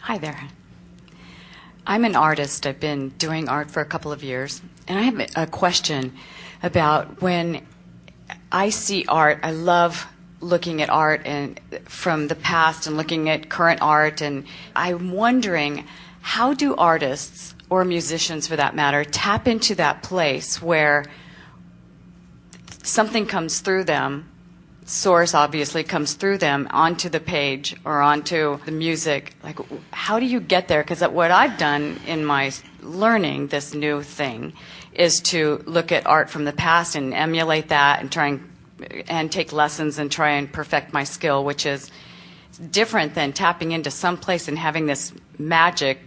Hi there. I'm an artist. I've been doing art for a couple of years. And I have a question about when I see art. I love looking at art and from the past and looking at current art. And I'm wondering, how do artists, or musicians for that matter, tap into that place where something comes through them, source obviously comes through them onto the page or onto the music? Like, how do you get there? Because what I've done in my learning this new thing is to look at art from the past and emulate that and try and take lessons and try and perfect my skill, which is different than tapping into some place and having this magic,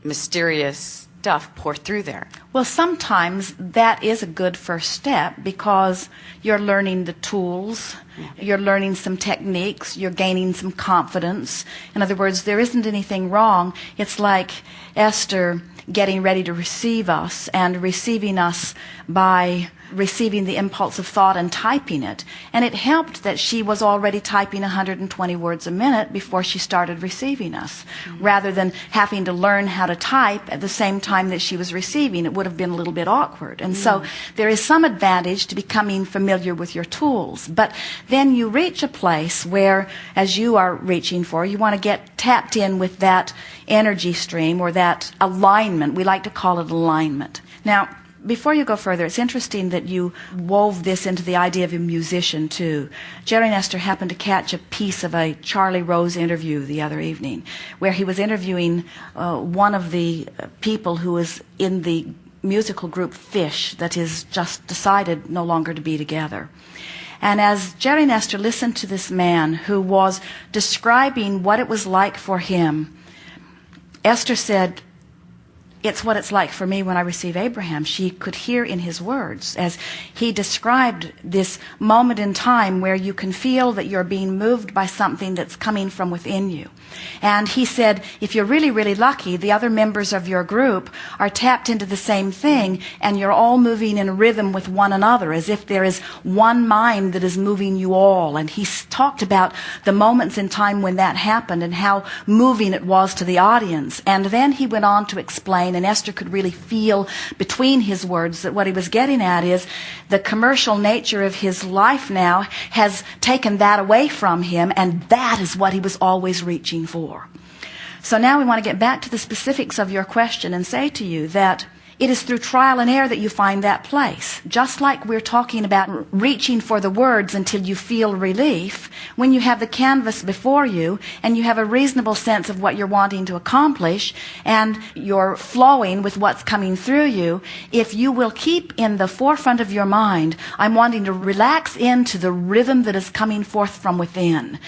mysterious stuff pour through there. Well, sometimes that is a good first step because you're learning the tools, you're learning some techniques, you're gaining some confidence. In other words, there isn't anything wrong. It's like Esther getting ready to receive us and receiving us by receiving the impulse of thought and typing it. And it helped that she was already typing 120 words a minute before she started receiving us, rather than having to learn how to type at the same time that she was receiving. It would have been a little bit awkward. And so there is some advantage to becoming familiar with your tools. But then you reach a place where, as you are reaching for, you want to get tapped in with that energy stream or that alignment. We like to call it alignment. Now, before you go further, it's interesting that you wove this into the idea of a musician, too. Jerry and Esther happened to catch a piece of a Charlie Rose interview the other evening, where he was interviewing one of the people who was in the musical group Fish that is just decided no longer to be together. And as Jerry and Esther listened to this man who was describing what it was like for him, Esther said, "It's what it's like for me when I receive Abraham." She could hear in his words as he described this moment in time where you can feel that you're being moved by something that's coming from within you. And he said, if you're really, really lucky, the other members of your group are tapped into the same thing, and you're all moving in rhythm with one another, as if there is one mind that is moving you all. And he talked about the moments in time when that happened and how moving it was to the audience. And then he went on to explain, and Esther could really feel between his words that what he was getting at is the commercial nature of his life now has taken that away from him, and that is what he was always reaching for. So now we want to get back to the specifics of your question and say to you that it is through trial and error that you find that place. Just like we're talking about reaching for the words until you feel relief, when you have the canvas before you and you have a reasonable sense of what you're wanting to accomplish and you're flowing with what's coming through you, if you will keep in the forefront of your mind, I'm wanting to relax into the rhythm that is coming forth from within,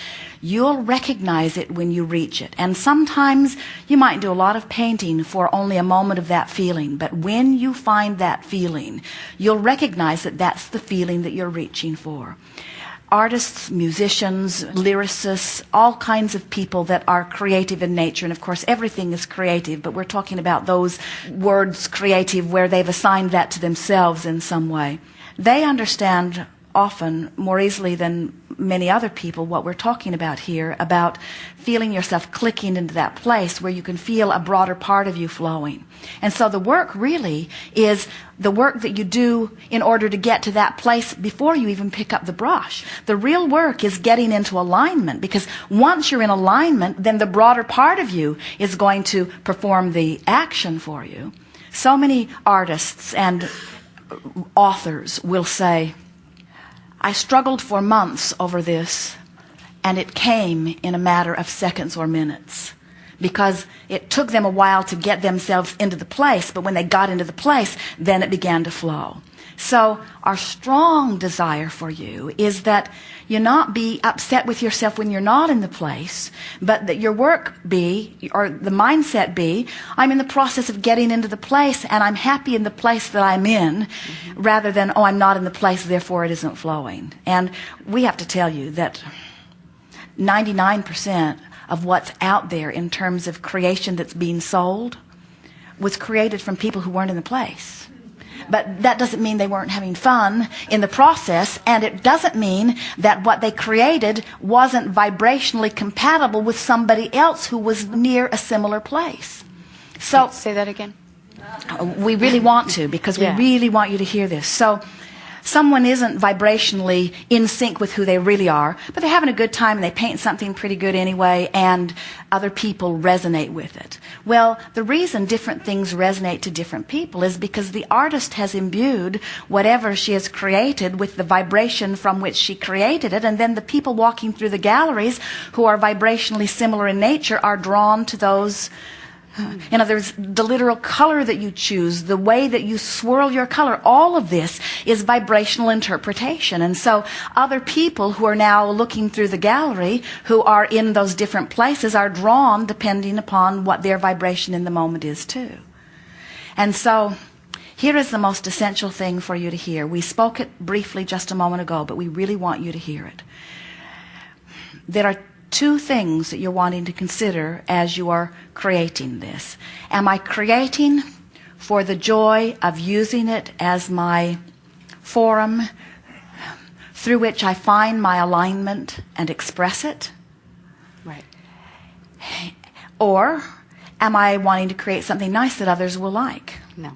you'll recognize it when you reach it. And sometimes you might do a lot of painting for only a moment of that feeling. But when you find that feeling, you'll recognize that that's the feeling that you're reaching for. Artists, musicians, lyricists, all kinds of people that are creative in nature. And of course, everything is creative, but we're talking about those words creative where they've assigned that to themselves in some way. They understand often more easily than many other people what we're talking about here, about feeling yourself clicking into that place where you can feel a broader part of you flowing. And so the work really is the work that you do in order to get to that place before you even pick up the brush. The real work is getting into alignment, because once you're in alignment, then the broader part of you is going to perform the action for you. So many artists and authors will say, I struggled for months over this, and it came in a matter of seconds or minutes, because it took them a while to get themselves into the place, but when they got into the place, then it began to flow. So our strong desire for you is that you not be upset with yourself when you're not in the place, but that your work be, or the mindset be, I'm in the process of getting into the place and I'm happy in the place that I'm in, rather than, oh, I'm not in the place, therefore it isn't flowing. And we have to tell you that 99% of what's out there in terms of creation that's being sold was created from people who weren't in the place. But that doesn't mean they weren't having fun in the process, and it doesn't mean that what they created wasn't vibrationally compatible with somebody else who was near a similar place. So say that again. we really want to, because we really want you to hear this. So someone isn't vibrationally in sync with who they really are, but they're having a good time and they paint something pretty good anyway, and other people resonate with it. Well, the reason different things resonate to different people is because the artist has imbued whatever she has created with the vibration from which she created it, and then the people walking through the galleries who are vibrationally similar in nature are drawn to those. In other words, the literal color that you choose, the way that you swirl your color, all of this is vibrational interpretation. And so other people who are now looking through the gallery, who are in those different places, are drawn depending upon what their vibration in the moment is too. And so here is the most essential thing for you to hear. We spoke it briefly just a moment ago, but we really want you to hear it. There are two things that you're wanting to consider as you are creating this. Am I creating for the joy of using it as my forum through which I find my alignment and express it? Right. Or am I wanting to create something nice that others will like? No.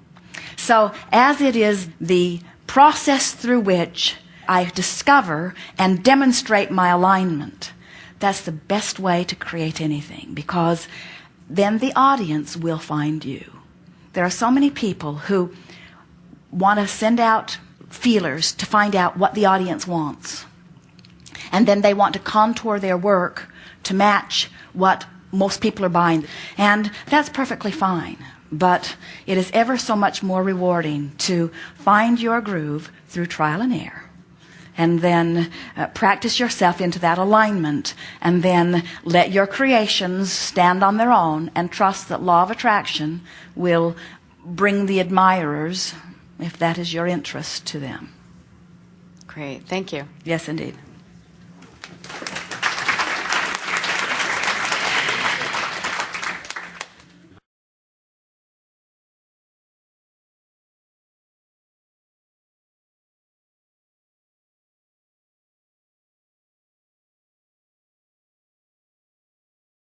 So as it is the process through which I discover and demonstrate my alignment, that's the best way to create anything, because then the audience will find you. There are so many people who want to send out feelers to find out what the audience wants. And then they want to contour their work to match what most people are buying. And that's perfectly fine. But it is ever so much more rewarding to find your groove through trial and error. And then practice yourself into that alignment, and then let your creations stand on their own and trust that law of attraction will bring the admirers, if that is your interest, to them. Great. Thank you. Yes, indeed.